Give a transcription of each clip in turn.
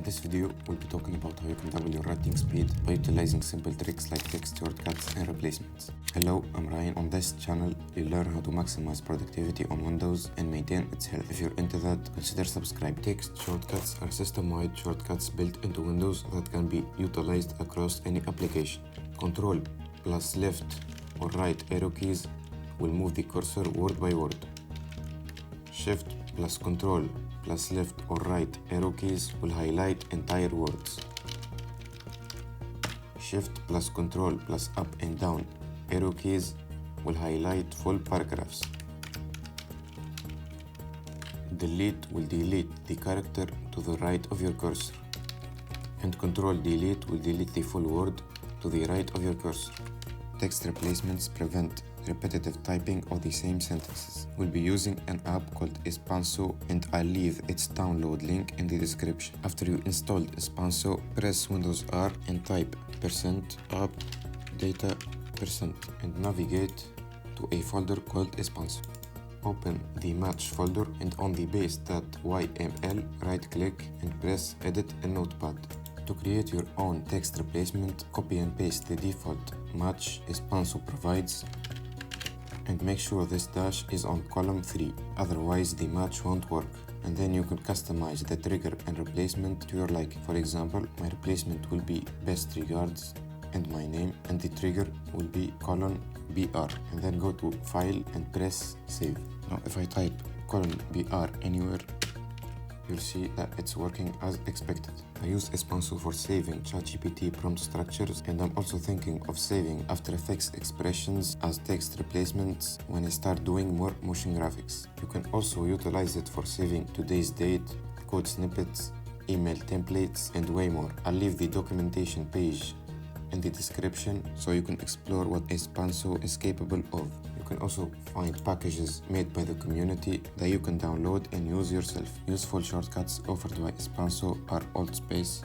this video, we'll be talking about how you can double your writing speed by utilizing simple tricks like text shortcuts and replacements. Hello, I'm Ryan. On this channel, you'll learn how to maximize productivity on Windows and maintain its health. If you're into that, consider subscribing. Text shortcuts are system-wide shortcuts built into Windows that can be utilized across any application. Ctrl plus left or right arrow keys will move the cursor word by word. Shift plus Ctrl plus left or right arrow keys will highlight entire words. Shift plus Ctrl plus up and down arrow keys will highlight full paragraphs. Delete will delete the character to the right of your cursor. And Ctrl Delete will delete the full word to the right of your cursor. Text replacements prevent repetitive typing of the same sentences. We'll be using an app called Espanso, and I'll leave its download link in the description. After you installed Espanso, press Windows R and type %AppData% and navigate to a folder called Espanso. Open the match folder and on the base.yml right-click and press Edit in Notepad. To create your own text replacement, copy and paste the default match Espanso provides and make sure this dash is on column 3, otherwise the match won't work. And then you can customize the trigger and replacement to your liking. For example, my replacement will be best regards and my name, and the trigger will be :BR, and then go to File and press Save. Now if I type :BR anywhere, you'll see that it's working as expected. I use Espanso for saving ChatGPT prompt structures, and I'm also thinking of saving After Effects expressions as text replacements when I start doing more motion graphics. You can also utilize it for saving today's date, code snippets, email templates, and way more. I'll leave the documentation page in the description so you can explore what Espanso is capable of. You can also find packages made by the community that you can download and use yourself. Useful shortcuts offered by Espanso are Alt-Space,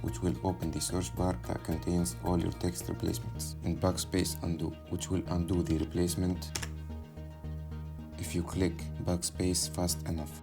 which will open the search bar that contains all your text replacements, and Backspace Undo, which will undo the replacement if you click Backspace fast enough.